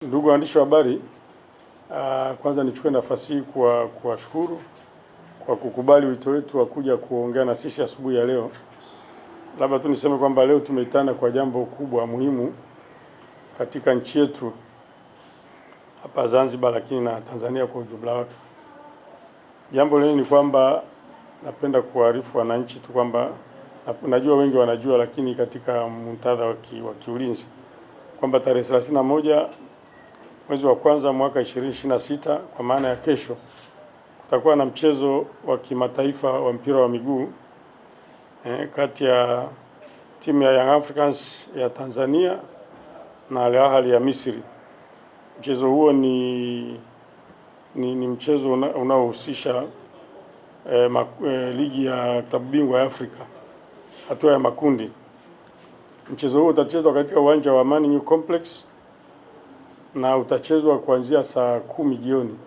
Ndugu waandishi wa habari, kwanza nichukue nafasi hii kuwashukuru kwa kukubali wito wetu wa kuja kuongea na sisi asubuhi ya leo. Labda tu niseme kwamba leo tumeitana kwa jambo kubwa muhimu katika nchi yetu hapa Zanzibar, lakini na Tanzania kwa ujumla wake. Jambo leo ni kwamba napenda kuarifu wananchi tu kwamba najua wengi wanajua, lakini katika muktadha wa kiulinzi kwamba tarehe 31 mwezi wa kwanza mwaka 2026 kwa maana ya kesho kutakuwa na mchezo wa kimataifa wa mpira wa miguu kati ya timu ya Young Africans ya Tanzania na Al Ahly ya Misri. Mchezo huo ni mchezo unaohusisha ligi ya klabu bingwa ya Afrika hatua ya makundi. Mchezo huo utachezwa katika uwanja wa Amani New Complex na utachezwa kuanzia saa 10 jioni.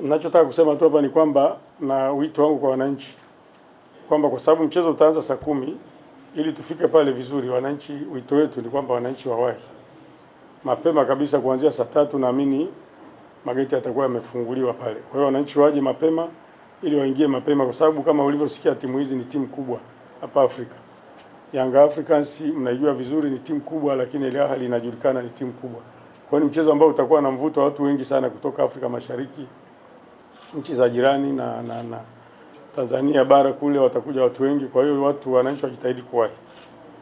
Ninachotaka kusema tu hapa ni kwamba, na wito wangu kwa wananchi kwamba kwa sababu mchezo utaanza saa 10, ili tufike pale vizuri, wananchi, wito wetu ni kwamba wananchi wawahi mapema kabisa kuanzia saa 3. Naamini mageti yatakuwa yamefunguliwa pale. Kwa hiyo wananchi waje mapema ili waingie mapema, kwa sababu kama ulivyosikia timu hizi ni timu kubwa hapa Afrika. Young Africans mnaijua vizuri, ni timu kubwa, lakini Al Ahly inajulikana ni timu kubwa. Kwa hiyo ni mchezo ambao utakuwa na mvuto wa watu wengi sana kutoka Afrika Mashariki, nchi za jirani na Tanzania bara kule watakuja watu wengi. Kwa hiyo wananchi wajitahidi kuwahi.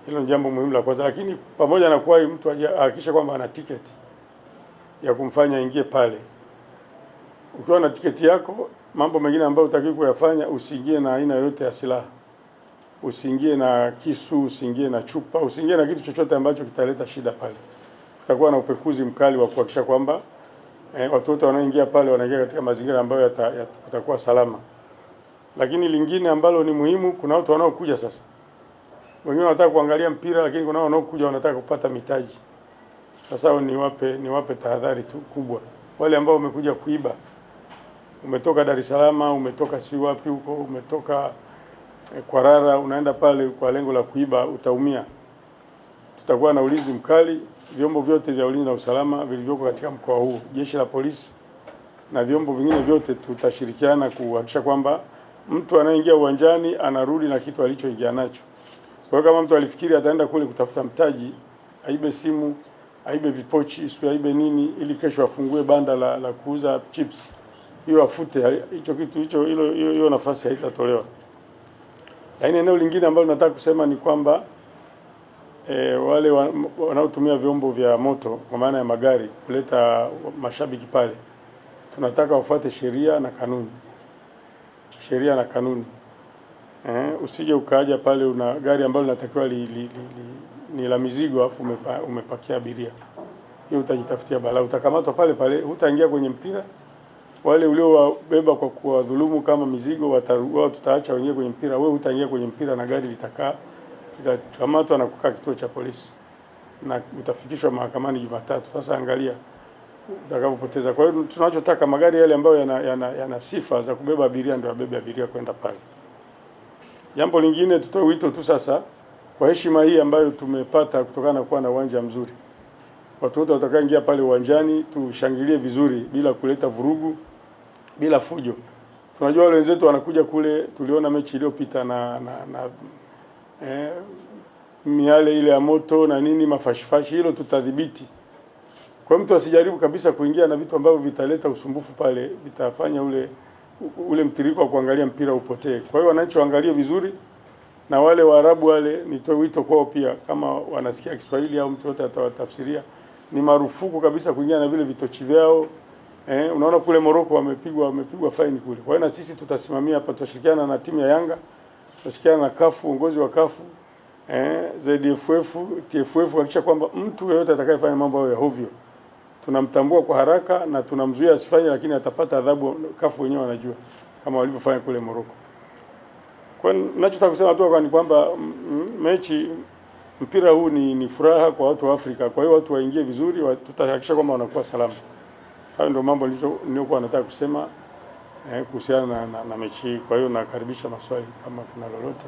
Hilo ni jambo muhimu la kwanza, lakini pamoja na kuwahi, mtu ahakikishe kwamba ana tiketi ya kumfanya ingie pale. Ukiwa na tiketi yako, mambo mengine ambayo utakiwa kuyafanya, usiingie na aina yoyote ya silaha. Usiingie na kisu, usiingie na chupa, usiingie na kitu chochote ambacho kitaleta shida pale. Kutakuwa na upekuzi mkali wa kuhakikisha kwamba watu wote wanaoingia pale wanaingia katika mazingira ambayo yatakuwa salama. Lakini lingine ambalo ni muhimu, kuna watu wanaokuja sasa. Wengine wanataka kuangalia mpira, lakini kuna wanaokuja wanataka kupata mitaji. Sasa niwape tahadhari tu kubwa. Wale ambao wamekuja kuiba, umetoka Dar es Salaam, umetoka si wapi huko, umetoka Kwarara, unaenda pale kwa lengo la kuiba, utaumia. Tutakuwa na ulinzi mkali. Vyombo vyote vya ulinzi na usalama vilivyoko katika mkoa huu, jeshi la polisi na vyombo vingine vyote, tutashirikiana kuhakikisha kwamba mtu anayeingia uwanjani anarudi na kitu alichoingia nacho. Kwa hiyo kama mtu alifikiri ataenda kule kutafuta mtaji, aibe simu, aibe vipochi, aibe nini, ili kesho afungue banda la kuuza chips, hiyo afute hicho kitu, hiyo nafasi haitatolewa. Lakini eneo lingine ambalo nataka kusema ni kwamba wale wanaotumia vyombo vya moto kwa maana ya magari kuleta mashabiki pale, tunataka wafuate sheria na kanuni. Sheria na kanuni. Usije ukaja pale una gari ambalo linatakiwa ni la mizigo afu umepakia abiria. Hiyo utajitafutia balaa, utakamatwa pale pale, hutaingia kwenye mpira. Wale uliowabeba kwa kuwadhulumu kama mizigo wao tutaacha waingie kwenye mpira, wewe hutaingia kwenye mpira na gari litakamatwa na kukaa kituo cha polisi na utafikishwa mahakamani Jumatatu. Sasa angalia utakapopoteza. Kwa hiyo tunachotaka magari yale ambayo yana sifa za kubeba abiria ndio wabebe abiria kwenda pale. Jambo lingine, tutoe wito tu sasa kwa heshima hii ambayo tumepata kutokana na kuwa na uwanja mzuri. Watu wote watakaoingia pale uwanjani tushangilie vizuri bila kuleta vurugu, bila fujo. Tunajua wale wenzetu wanakuja kule, tuliona mechi iliyopita na miale ile ya moto na nini, mafashifashi, hilo tutadhibiti. Kwa mtu asijaribu kabisa kuingia na vitu ambavyo vitaleta usumbufu pale, vitafanya ule mtiriko wa kuangalia mpira upotee. Kwa hiyo wananchi waangalie vizuri, na wale Waarabu wale nitoe wito kwao pia, kama wanasikia Kiswahili au mtu yote atawatafsiria, ni marufuku kabisa kuingia na vile vitochi vyao. Unaona kule Morocco wamepigwa faini kule. Kwa hiyo na sisi tutasimamia hapa, tutashirikiana na timu ya Yanga, tutashirikiana na CAF, uongozi wa CAF, ZFF, TFF, kuhakikisha kwamba mtu yeyote atakayefanya mambo hayo ya hovyo tunamtambua kwa haraka na tunamzuia asifanye, lakini atapata adhabu. CAF wenyewe wanajua kama walivyofanya kule Morocco. Kwa hiyo ninachotaka kusema tu ni kwamba mpira huu ni furaha kwa watu wa Afrika. Kwa hiyo watu waingie vizuri, tutahakikisha kwamba wanakuwa salama. Hayo ndio mambo nilikuwa nataka kusema kuhusiana na mechi hii. Kwa hiyo nakaribisha maswali kama kuna lolote.